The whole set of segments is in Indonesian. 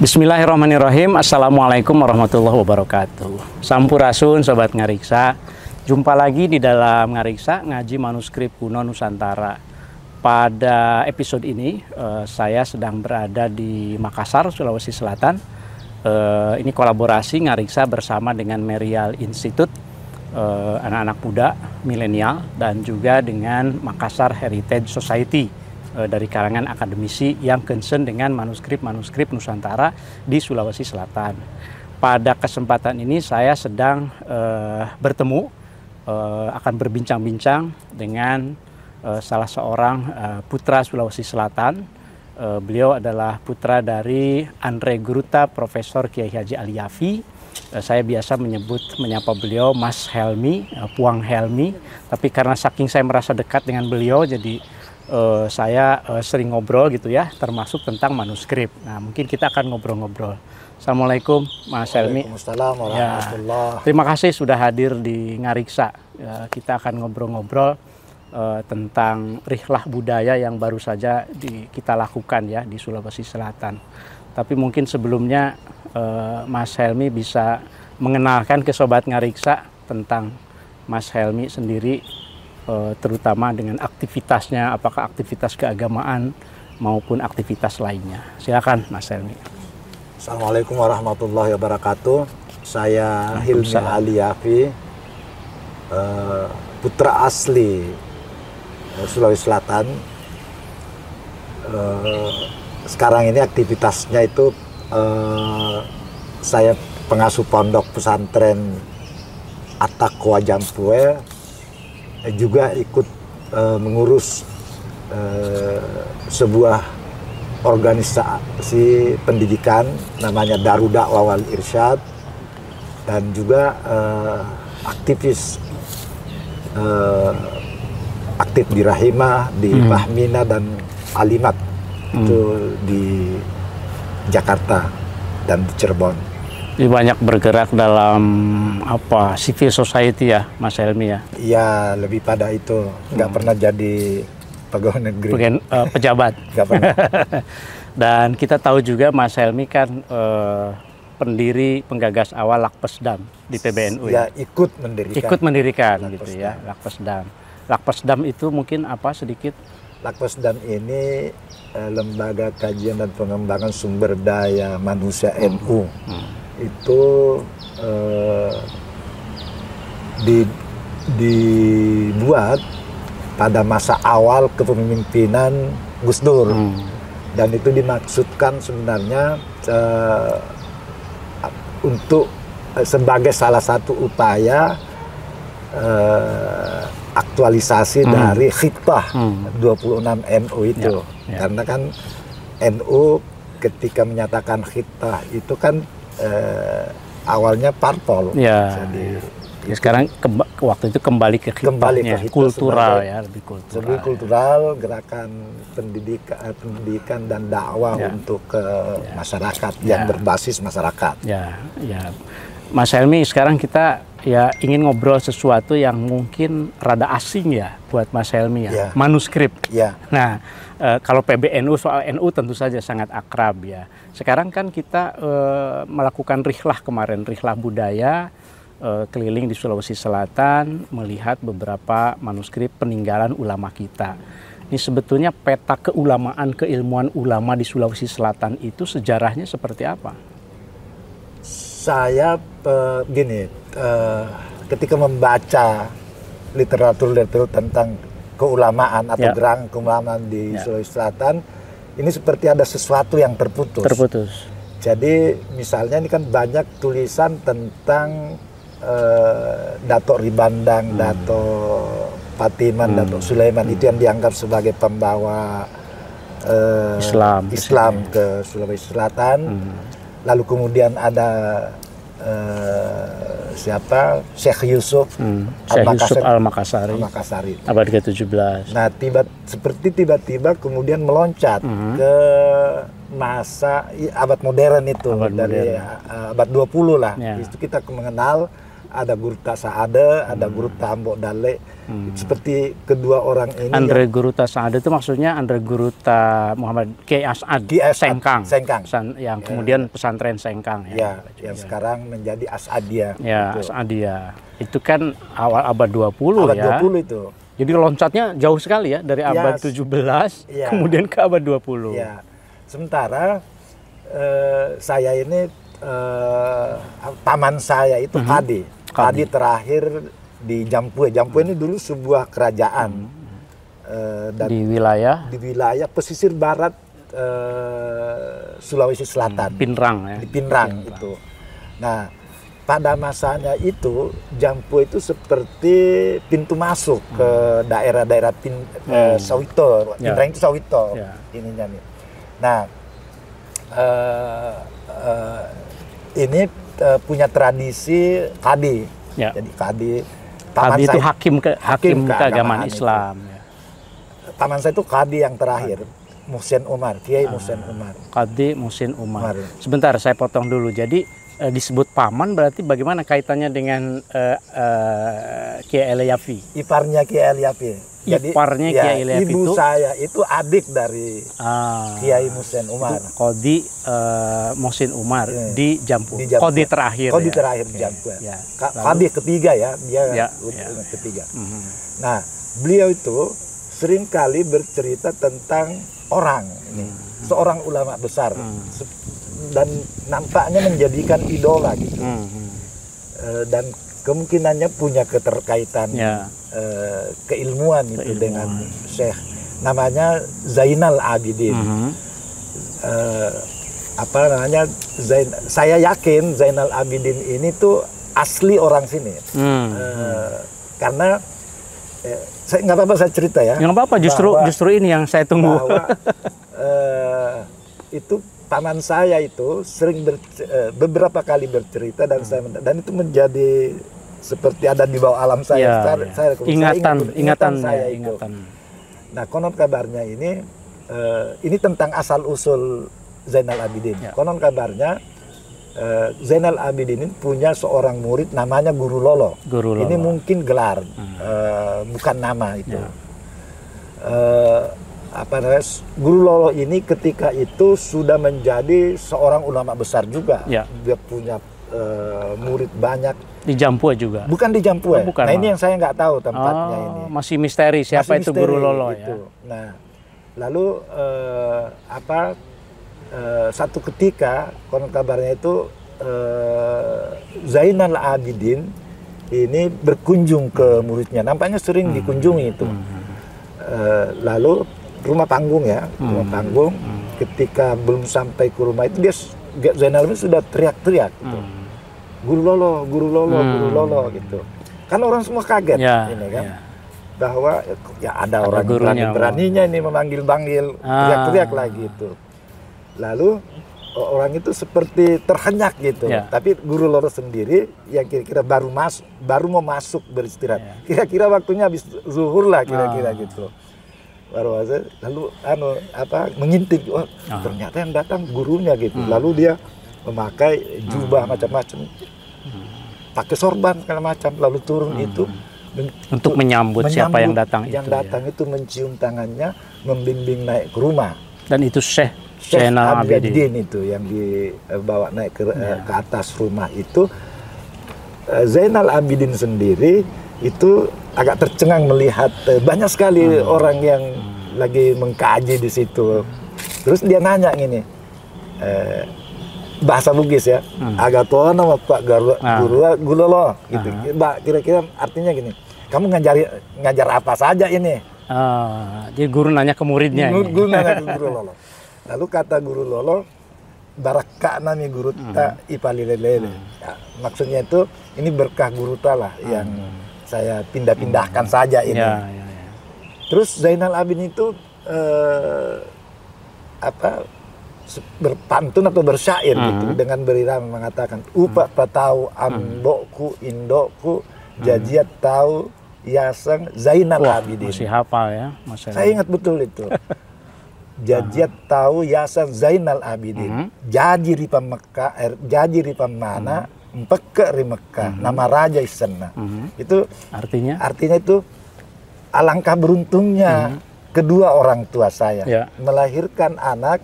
Bismillahirrahmanirrahim. Assalamualaikum warahmatullahi wabarakatuh. Sampurasun Sobat Ngariksa. Jumpa lagi di dalam Ngariksa Ngaji Manuskrip Kuno Nusantara. Pada episode ini saya sedang berada di Makassar, Sulawesi Selatan. Ini kolaborasi Ngariksa bersama dengan Merial Institute, anak-anak muda milenial, dan juga dengan Makassar Heritage Society dari kalangan akademisi yang concern dengan manuskrip Nusantara di Sulawesi Selatan. Pada kesempatan ini saya sedang bertemu, akan berbincang-bincang dengan salah seorang putra Sulawesi Selatan. Beliau adalah putra dari Andre Guruta, Profesor Kiai Haji Aliafi. Saya biasa menyapa beliau Mas Helmi, Puang Helmi. Tapi karena saking saya merasa dekat dengan beliau, jadi saya sering ngobrol gitu ya, termasuk tentang manuskrip. Nah, mungkin kita akan ngobrol-ngobrol. Assalamualaikum Mas Helmi. Waalaikumsalam warahmatullahi. Ya, terima kasih sudah hadir di Ngariksa. Kita akan ngobrol-ngobrol tentang rihlah budaya yang baru saja kita lakukan ya di Sulawesi Selatan. Tapi mungkin sebelumnya Mas Helmi bisa mengenalkan ke Sobat Ngariksa tentang Mas Helmi sendiri, terutama dengan aktivitasnya, apakah aktivitas keagamaan maupun aktivitas lainnya. Silakan Mas Helmi. Assalamualaikum warahmatullahi wabarakatuh. Saya Hilmi Aliafi, putra asli Sulawesi Selatan. Sekarang ini aktivitasnya itu saya pengasuh pondok pesantren At-Taqwa Jampue, juga ikut mengurus sebuah organisasi pendidikan namanya Darud Da'wah wal Irsyad, dan juga aktif di Rahimah, di Fahmina dan Alimat itu di Jakarta dan di Cirebon. Jadi banyak bergerak dalam civil society ya Mas Helmi ya? Iya, lebih pada itu. Nggak pernah jadi pegawai negeri. Pejabat. Nggak pernah. Dan kita tahu juga Mas Helmi kan pendiri, penggagas awal Lakpesdam di PBNU ya? Ikut mendirikan gitu ya, Lakpesdam. Lakpesdam itu mungkin apa sedikit? Lakpesdam ini lembaga kajian dan pengembangan sumber daya manusia NU. Itu dibuat pada masa awal kepemimpinan Gus Dur, dan itu dimaksudkan sebenarnya untuk sebagai salah satu upaya aktualisasi dari khitbah 26 NU itu, karena kan NU ketika menyatakan khitbah itu kan awalnya parpol. Ya, jadi ya, sekarang waktu itu kembali ke khitbahnya, kultural ya, lebih kultural. Lebih kultural, gerakan pendidikan dan dakwah untuk ke masyarakat yang berbasis masyarakat. Ya, ya. Mas Helmi, sekarang kita ya ingin ngobrol sesuatu yang mungkin rada asing ya buat Mas Helmi ya, manuskrip. Ya. Nah, kalau PBNU soal NU tentu saja sangat akrab ya. Sekarang kan kita melakukan rihlah kemarin, rihlah budaya keliling di Sulawesi Selatan, melihat beberapa manuskrip peninggalan ulama kita. Ini sebetulnya peta keulamaan, keilmuan ulama di Sulawesi Selatan itu sejarahnya seperti apa? Saya ketika membaca literatur tentang keulamaan atau gerakan keulamaan di Sulawesi Selatan, ini seperti ada sesuatu yang terputus. Jadi misalnya ini kan banyak tulisan tentang Dato' Ribandang, Dato' Patiman, Dato' Sulaiman, itu yang dianggap sebagai pembawa Islam ke Sulawesi Selatan. Lalu kemudian ada Syekh Yusuf Al-Makassari abad ke-17. Nah, tiba-tiba kemudian meloncat ke masa abad modern itu, abad dari abad 20 lah. Itu kita mengenal ada Guru Tasaade, ada Guru Tambok Dale. Seperti kedua orang ini. Andre Guru Tasaade itu maksudnya Andre Guru Muhammad Kiai As'ad Sengkang. Yang kemudian pesantren Sengkang ya. Yang sekarang menjadi As'adiyah. Ya, gitu. As'adiyah. Itu kan awal abad 20 abad ya. 20 itu. Jadi loncatnya jauh sekali ya dari abad 17 kemudian ke abad 20. Ya. Sementara saya ini paman saya itu Kadi terakhir di Jampue. Jampue ini dulu sebuah kerajaan dan di wilayah pesisir barat Sulawesi Selatan. Pinrang ya. Di Pinrang itu. Nah, pada masanya itu Jampue itu seperti pintu masuk ke daerah-daerah Sawito. Pinrang itu Sawito ininya nih. Nah, ini punya tradisi kadi. Jadi kadi itu hakim keagamaan Islam. Paman saya itu kadi yang terakhir, Muhsin Umar, Kiai Muhsin Umar. Kadi Muhsin Umar. Sebentar, saya potong dulu. Jadi disebut paman berarti bagaimana kaitannya dengan Kiai Elyaffi? Iparnya Kiai Elyaffi. Jadi iparnya Kiai Elyaffi ibu saya itu adik dari Kiai Muhsin Umar. Kodi Muhsin Umar di Jampue. Kodi terakhir. Kodi terakhir di Jampue. Kadi ketiga ya, dia ketiga. Nah, beliau itu sering kali bercerita tentang orang ini, seorang ulama besar dan nampaknya menjadikan idola gitu. Dan kemungkinannya punya keterkaitan keilmuan itu dengan Syekh namanya Zainal Abidin. Saya yakin Zainal Abidin ini tuh asli orang sini. Karena saya nggak apa-apa saya cerita ya. Nggak apa-apa, justru ini yang saya tunggu. Bahwa, itu paman saya itu sering beberapa kali bercerita dan itu menjadi seperti ada di bawah alam saya. Ingatan saya itu. Nah, konon kabarnya ini tentang asal usul Zainal Abidin. Konon kabarnya Zainal Abidin ini punya seorang murid namanya Guru Lolo. Ini mungkin gelar, bukan nama itu. Guru Lolo ini ketika itu sudah menjadi seorang ulama besar juga. Dia punya murid banyak. Di Jampue juga? Bukan di Jampue. Nah, ini yang saya nggak tahu tempatnya ini. Masih misteri siapa itu Guru Lolo itu. Ya. Nah, lalu satu ketika konon kabarnya itu Zainal Abidin ini berkunjung ke muridnya. Nampaknya sering dikunjungi itu. Lalu rumah panggung rumah panggung. Ketika belum sampai ke rumah itu Zainal Abidin sudah teriak-teriak gitu. Guru Lolo, Guru Lolo, Guru Lolo gitu. Kan orang semua kaget ini kan. Bahwa ada orang berani-beraninya ini memanggil-manggil, teriak-teriak lagi itu. Lalu orang itu seperti terhenyak gitu. Tapi Guru Lolo sendiri yang kira-kira baru mau masuk beristirahat. Kira-kira waktunya habis zuhur lah kira-kira gitu. Baru aja lalu mengintip, ternyata yang datang gurunya gitu. Lalu dia memakai jubah macam-macam, pakai sorban segala macam, lalu turun itu untuk menyambut siapa yang datang. Itu mencium tangannya, membimbing naik ke rumah. Dan itu Syekh Zainal Abidin itu yang dibawa naik ke atas rumah itu. Zainal Abidin sendiri itu agak tercengang melihat banyak sekali orang yang lagi mengkaji di situ. Terus dia nanya gini, bahasa Bugis ya, agak tua nama Pak Guru Lolo gitu. Mbak, kira-kira artinya gini, kamu ngajar apa saja ini? Jadi guru nanya ke muridnya. Guru nanya ke Guru Lolo. Lalu kata Guru Lolo, baraka nami guru ta ipalilele. Maksudnya itu ini berkah guru ta lah yang saya pindah-pindahkan saja ini. Terus Zainal Abidin itu berpantun atau bersyair gitu dengan berirama mengatakan upak patau ambokku indokku jajiat tahu yaseng Zainal Abidin. Masih hafal ya, saya ingat betul itu. Jajiat tahu yaseng Zainal Abidin. Jaji ripa Mekah, jaji ripa mana Mpeke ri Mekah, nama raja Isena. Itu artinya itu alangkah beruntungnya kedua orang tua saya melahirkan anak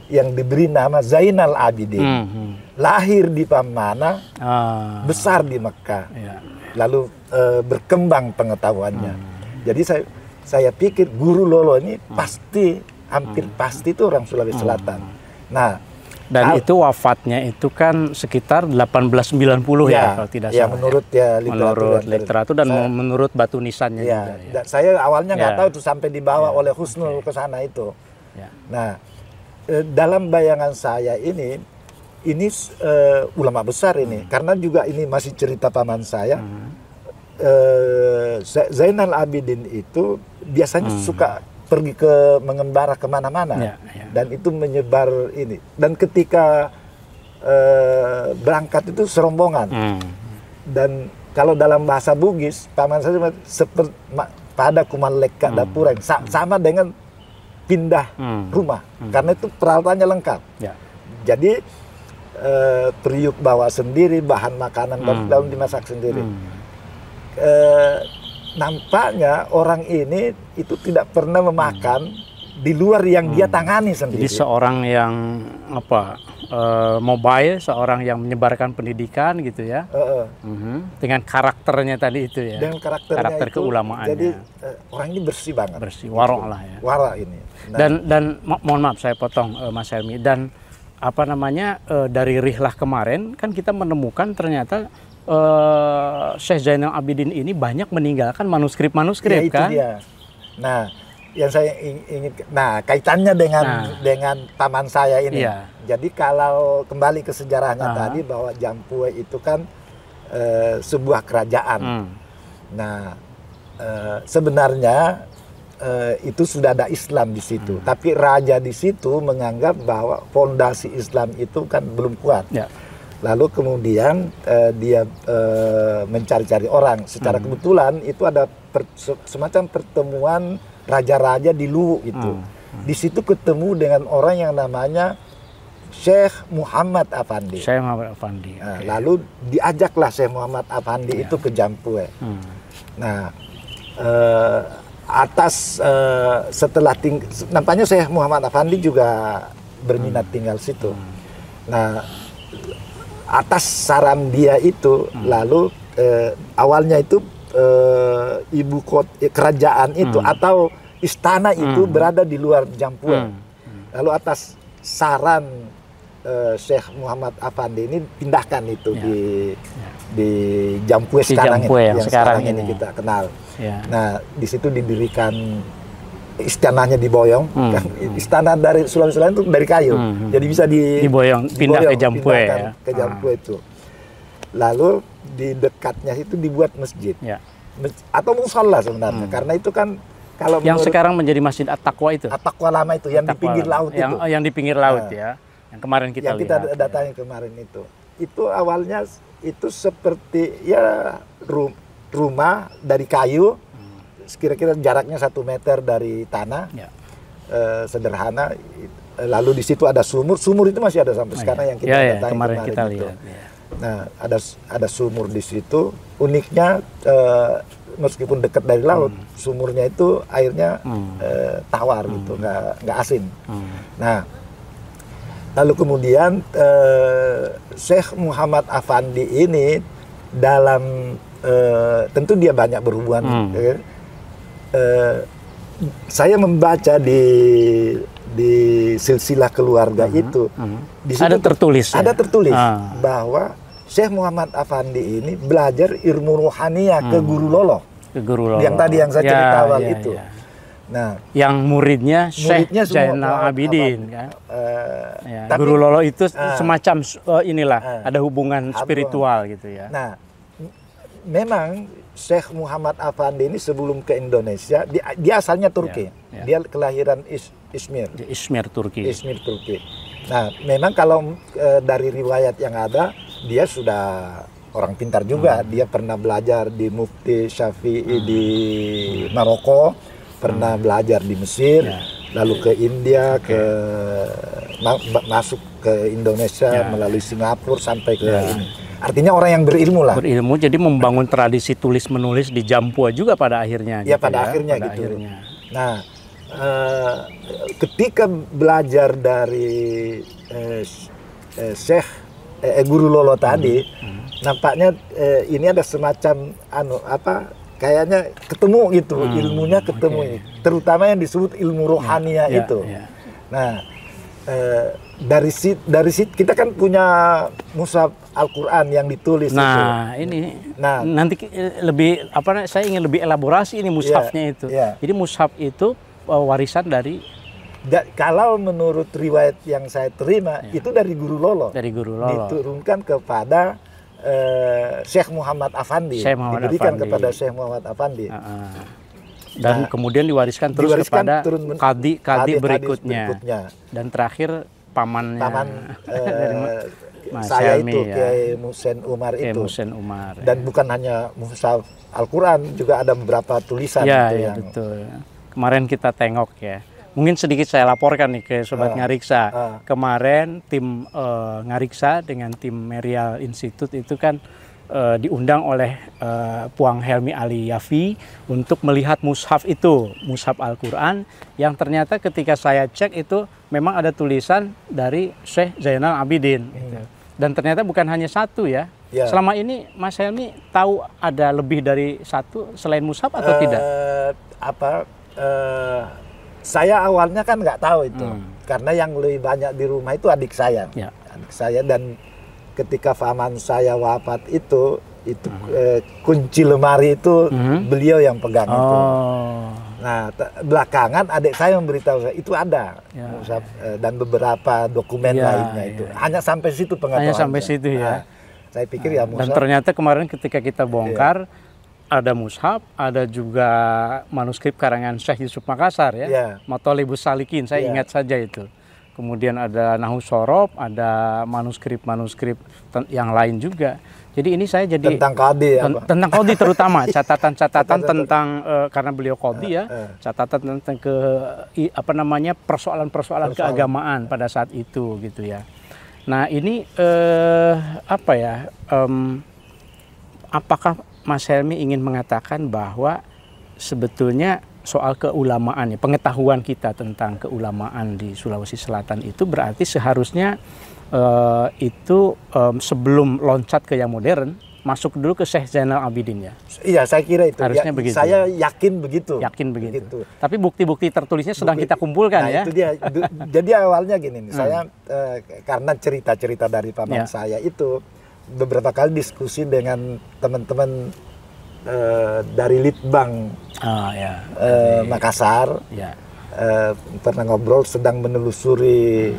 yang diberi nama Zainal Abidin. Lahir di Pamana, besar di Mekah. Lalu berkembang pengetahuannya. Jadi saya pikir Guru Lolo ini hampir pasti itu orang Sulawesi Selatan. Nah, dan itu wafatnya itu kan sekitar 1890 ya kalau tidak salah. Menurut literatur dan menurut batu nisannya juga. Dan saya awalnya nggak tahu itu sampai dibawa oleh Husnul ke sana itu. Nah, dalam bayangan saya ini ulama besar ini, karena juga ini masih cerita paman saya. Zainal Abidin itu biasanya suka pergi mengembara kemana-mana, dan itu menyebar ini. Dan ketika berangkat itu serombongan. Dan kalau dalam bahasa Bugis, paman saya seperti pada kuman leka dapureng, sama dengan pindah rumah, karena itu peralatannya lengkap. Jadi periuk bawa sendiri, bahan makanan daun dimasak sendiri. Nampaknya orang ini itu tidak pernah memakan di luar yang dia tangani sendiri. Jadi seorang yang mobile, seorang yang menyebarkan pendidikan gitu ya. Dengan karakternya tadi itu ya. Dengan karakter keulamaannya. Jadi orang ini bersih banget. Bersih, warok lah ya. Warok ini. Nah. Dan mohon maaf saya potong Mas Helmi, dan dari rihlah kemarin kan kita menemukan ternyata Syekh Zainal Abidin ini banyak meninggalkan manuskrip-manuskrip kan? Dia. Nah, yang saya ingin, kaitannya dengan paman saya ini. Jadi kalau kembali ke sejarahnya tadi bahwa Jampue itu kan sebuah kerajaan. Nah, sebenarnya itu sudah ada Islam di situ, tapi raja di situ menganggap bahwa fondasi Islam itu kan belum kuat. Lalu kemudian dia mencari-cari orang. Secara kebetulan itu ada semacam pertemuan raja-raja di Luwu itu. Di situ ketemu dengan orang yang namanya Syekh Muhammad Afandi. Syekh Muhammad Afandi. Nah, lalu diajaklah Syekh Muhammad Afandi itu ke Jampue. Nah, setelah nampaknya Syekh Muhammad Afandi juga berminat tinggal situ. Nah, atas saran dia itu, lalu awalnya itu ibu kota kerajaan itu atau istana itu berada di luar Jampue. Lalu atas saran Syekh Muhammad Afandi ini pindahkan itu di Jampue sekarang ini, yang sekarang ini kita kenal. Nah, di situ didirikan istananya di Boyong. Kan, istana dari Sulawesi Selatan itu dari kayu, jadi bisa diboyong, pindah ke Jampue ya. Ke Jampue itu. Lalu di dekatnya itu dibuat masjid, atau musola sebenarnya, karena itu kan kalau yang sekarang menjadi Masjid At-Taqwa itu. At-Taqwa lama itu, yang di pinggir laut itu. Yang di pinggir laut ya, yang kemarin kita lihat. Yang kita datangi kemarin itu. Itu awalnya itu seperti rumah dari kayu. Kira-kira jaraknya 1 meter dari tanah, sederhana. Lalu di situ ada sumur itu masih ada sampai sekarang yang kita datangi kemarin kita lihat. Nah, ada sumur di situ. Uniknya meskipun dekat dari laut, sumurnya itu airnya tawar gitu, nggak asin. Nah, lalu kemudian Syekh Muhammad Afandi ini dalam tentu dia banyak berhubungan. Saya membaca di silsilah keluarga itu, di situ ada tertulis bahwa Syekh Muhammad Afandi ini belajar ilmu ruhaniyah ke Guru Lolo. Yang tadi yang saya cerita awal itu. Nah, yang muridnya Syekh Zainal Abidin kan. Guru Lolo itu semacam ada hubungan spiritual gitu ya. Nah, memang Syekh Muhammad Afandi ini sebelum ke Indonesia, dia asalnya Turki. Dia kelahiran Izmir, Turki. Nah, memang kalau dari riwayat yang ada, dia sudah orang pintar juga. Dia pernah belajar di Mufti Syafi'i di Maroko, pernah belajar di Mesir, lalu ke India, masuk ke Indonesia melalui Singapura sampai ke ini. artinya orang yang berilmu lah. Berilmu, jadi membangun tradisi tulis menulis di Jampua juga pada akhirnya. Ya, pada akhirnya pada gitu. Akhirnya. Nah, ketika belajar dari Syekh Guru Lolo tadi, nampaknya ini ada semacam kayaknya ketemu gitu, ilmunya ketemu, terutama yang disebut ilmu rohania itu. Nah, dari situ kita kan punya mushaf Al-Quran yang ditulis. Nah, ini nanti lebih saya ingin lebih elaborasi ini mushafnya itu. Jadi mushaf itu warisan dari, kalau menurut riwayat yang saya terima itu dari Guru Lolo. Dari Guru Lolo. Diturunkan kepada Syekh Muhammad Afandi, diberikan kepada Syekh Muhammad Afandi. Dan kemudian diwariskan terus kepada kadi berikutnya. Dan terakhir paman saya itu, Kiai Musen Umar itu. Dan bukan hanya mushaf Al-Quran, juga ada beberapa tulisan. Ya, betul. Kemarin kita tengok ya. Mungkin sedikit saya laporkan nih ke Sobat Ngariksa. Kemarin tim Ngariksa dengan tim Merial Institute itu kan diundang oleh Puang Helmi Ali Yafi untuk melihat mushaf itu, mushaf Al-Quran, yang ternyata ketika saya cek itu memang ada tulisan dari Syekh Zainal Abidin. Dan ternyata bukan hanya satu ya. Selama ini Mas Helmi tahu ada lebih dari satu selain mushaf atau tidak? Saya awalnya kan nggak tahu itu, karena yang lebih banyak di rumah itu adik saya. Adik saya, dan ketika paman saya wafat itu kunci lemari itu beliau yang pegang itu. Nah, belakangan adik saya memberitahu saya itu ada dan beberapa dokumen lainnya itu. Hanya sampai situ pengetahuan. Hanya sampai situ ya. Saya pikir ya mushaf. Dan ternyata kemarin ketika kita bongkar, ada mushaf, ada juga manuskrip karangan Syekh Yusuf Makassar ya, Mathalibus Salikin, saya ingat saja itu. Kemudian ada Nahwu Shorof, ada manuskrip-manuskrip yang lain juga. Jadi ini saya jadi tentang qadi tentang qadi terutama, catatan-catatan tentang karena beliau qadi ya, catatan tentang persoalan-persoalan keagamaan pada saat itu gitu ya. Nah, ini apakah Mas Helmi ingin mengatakan bahwa sebetulnya soal keulamaan, pengetahuan kita tentang keulamaan di Sulawesi Selatan itu berarti seharusnya sebelum loncat ke yang modern, masuk dulu ke Syekh Zainal Abidin ya? Iya, saya kira itu. Harusnya begitu. Saya yakin begitu. Yakin begitu. Tapi bukti-bukti tertulisnya sedang kita kumpulkan ya? Itu dia. Jadi awalnya gini nih, saya karena cerita-cerita dari paman saya itu, beberapa kali diskusi dengan teman-teman dari Litbang Makassar, pernah ngobrol, sedang menelusuri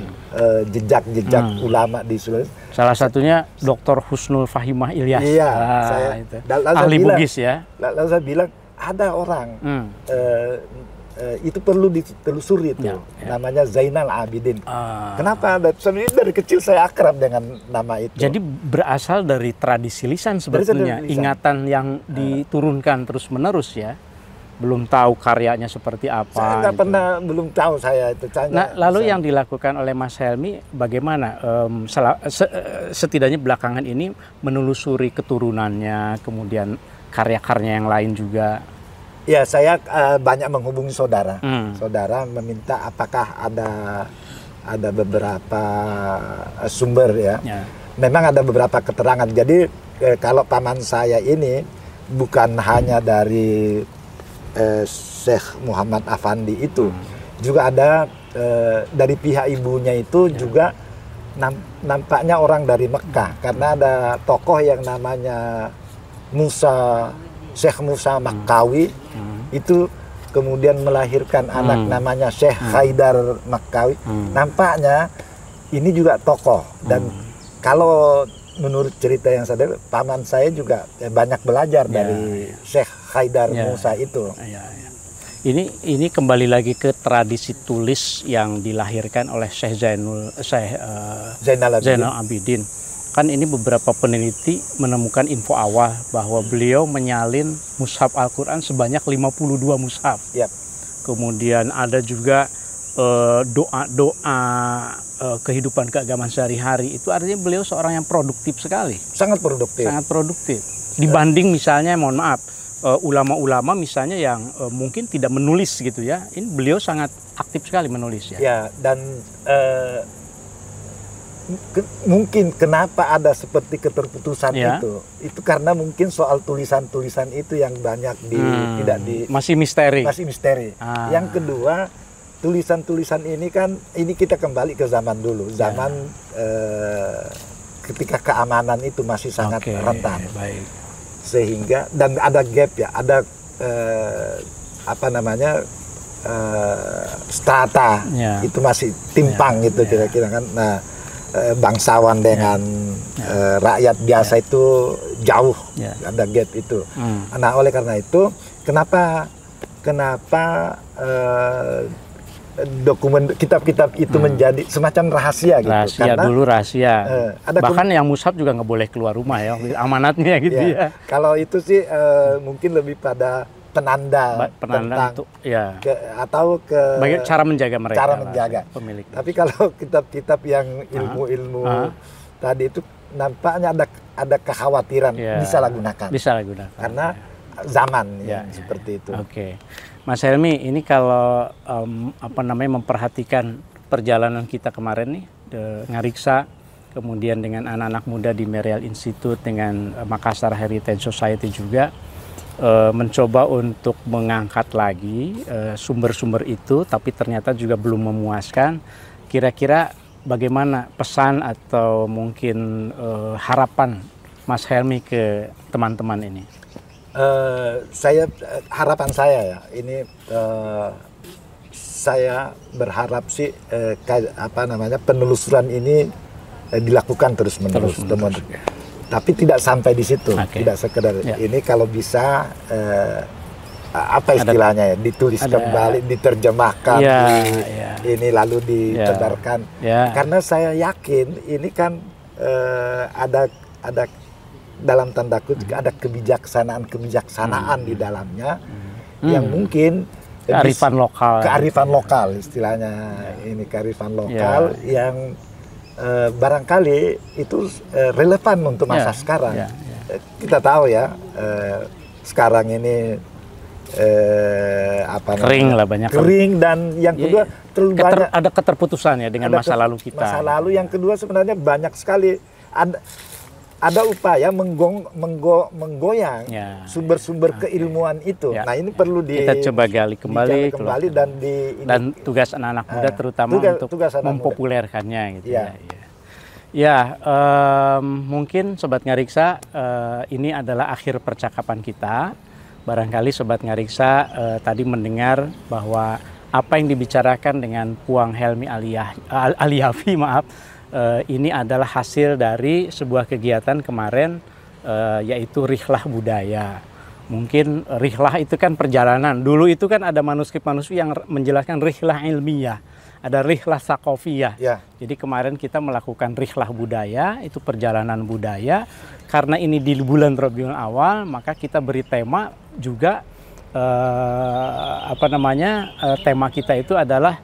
jejak-jejak ulama di Sulawesi. Salah satunya Dr. Husnul Fahimah Ilyas. Iya, ahli Bugis ya. Lalu saya bilang ada orang itu perlu ditelusuri itu, namanya Zainal Abidin. Kenapa? Sebenarnya dari kecil saya akrab dengan nama itu. Jadi berasal dari tradisi lisan sebetulnya, ingatan yang diturunkan terus-menerus ya. Belum tahu karyanya seperti apa. Saya nggak pernah, belum tahu saya itu. Lalu yang dilakukan oleh Mas Helmi bagaimana? Setidaknya belakangan ini menelusuri keturunannya, kemudian karya-karya yang lain juga. Ya, saya banyak menghubungi saudara. Saudara meminta apakah ada beberapa sumber ya. Memang ada beberapa keterangan. Jadi kalau paman saya ini bukan hanya dari Syekh Muhammad Afandi itu, juga ada dari pihak ibunya itu juga nampaknya orang dari Mekah, karena ada tokoh yang namanya Syekh Musa Makkawi itu kemudian melahirkan anak namanya Syekh Haidar Makkawi. Nampaknya ini juga tokoh, dan kalau menurut cerita yang saya, paman saya juga banyak belajar dari Syekh Haidar Musa itu. Ini kembali lagi ke tradisi tulis yang dilahirkan oleh Syekh Zainal Abidin. Kan ini beberapa peneliti menemukan info awal bahwa beliau menyalin mushaf Al-Quran sebanyak 52 mushaf. Kemudian ada juga doa-doa kehidupan keagamaan sehari-hari, itu artinya beliau seorang yang produktif sekali. Sangat produktif. Sangat produktif. Dibanding misalnya, mohon maaf, ulama-ulama misalnya yang mungkin tidak menulis gitu ya. Ini beliau sangat aktif sekali menulis ya. Ya, dan mungkin kenapa ada seperti keterputusan itu karena mungkin soal tulisan-tulisan itu yang banyak tidak masih misteri. Yang kedua, tulisan-tulisan ini kan, ini kita kembali ke zaman dulu, zaman ketika keamanan itu masih sangat rentan. Baik. Sehingga, dan ada gap ya, ada strata itu masih timpang gitu kira-kira kan. Nah, bangsawan dengan rakyat biasa itu jauh, ada gap itu. Nah, oleh karena itu kenapa dokumen kitab-kitab itu menjadi semacam rahasia gitu. Rahasia karena dulu rahasia. Bahkan yang mushaf juga nggak boleh keluar rumah ya, amanatnya gitu ya. Kalau itu sih mungkin lebih pada penanda tentang untuk, atau cara menjaga mereka. Cara menjaga. Pemilik. Tapi kalau kitab-kitab yang ilmu-ilmu tadi itu nampaknya ada kekhawatiran disalahgunakan. Disalahgunakan. Karena zaman seperti itu. Oke. Mas Helmi, ini kalau memperhatikan perjalanan kita kemarin nih, Ngariksa, kemudian dengan anak-anak muda di Memorial Institute, dengan Makassar Heritage Society juga, mencoba untuk mengangkat lagi sumber-sumber itu, tapi ternyata juga belum memuaskan. Kira-kira bagaimana pesan atau mungkin harapan Mas Helmi ke teman-teman ini? Harapan saya ya, ini saya berharap sih penelusuran ini dilakukan terus-menerus. Tapi tidak sampai di situ, tidak sekedar ini, kalau bisa apa istilahnya ya, ditulis kembali, diterjemahkan, ini lalu ditebarkan. Karena saya yakin ini kan ada dalam tanda kutip ada kebijaksanaan di dalamnya yang mungkin kearifan lokal istilahnya, ini kearifan lokal yang barangkali itu relevan untuk masa sekarang. Kita tahu ya, sekarang ini kering lah, banyak kering, dan yang kedua terlalu banyak ada keterputusan ya dengan masa lalu kita. Masa lalu yang kedua sebenarnya banyak sekali ada upaya menggoyang sumber-sumber keilmuan itu. Nah, ini perlu kita coba gali kembali dan tugas anak-anak muda terutama untuk mempopulerkannya gitu mungkin Sobat Ngariksa, ini adalah akhir percakapan kita. Barangkali Sobat Ngariksa tadi mendengar bahwa apa yang dibicarakan dengan Puang Helmi Aliafi, ini adalah hasil dari sebuah kegiatan kemarin, yaitu Rihlah Budaya. Mungkin Rihlah itu kan perjalanan. Dulu itu kan ada manuskrip-manuskrip yang menjelaskan Rihlah ilmiah, ada Rihlah Sakofiyah. Jadi kemarin kita melakukan Rihlah Budaya, itu perjalanan budaya. Karena ini di bulan Rabiul Awal, maka kita beri tema juga, tema kita itu adalah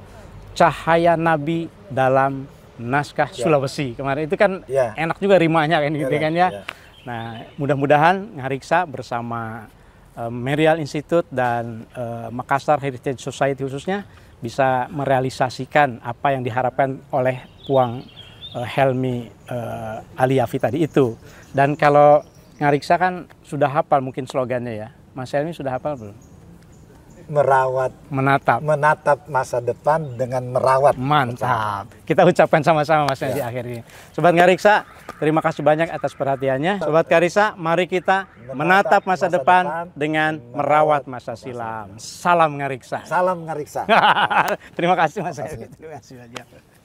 Cahaya Nabi dalam Naskah Sulawesi. Kemarin itu kan enak juga rimanya kan gitu kan ya. Nah, mudah-mudahan Ngariksa bersama Memorial Institute dan Makassar Heritage Society khususnya bisa merealisasikan apa yang diharapkan oleh Puang Helmi Aliafi tadi itu. Dan kalau Ngariksa kan sudah hafal mungkin slogannya ya. Mas Helmi sudah hafal belum? Menatap masa depan dengan merawat. Mantap. Kita ucapkan sama-sama Mas di akhir ini. Sobat Ngariksa, terima kasih banyak atas perhatiannya. Sobat Ngariksa, mari kita menatap masa depan dengan merawat masa silam. Salam Ngariksa. Salam Ngariksa. Terima kasih Mas. Terima kasih banyak.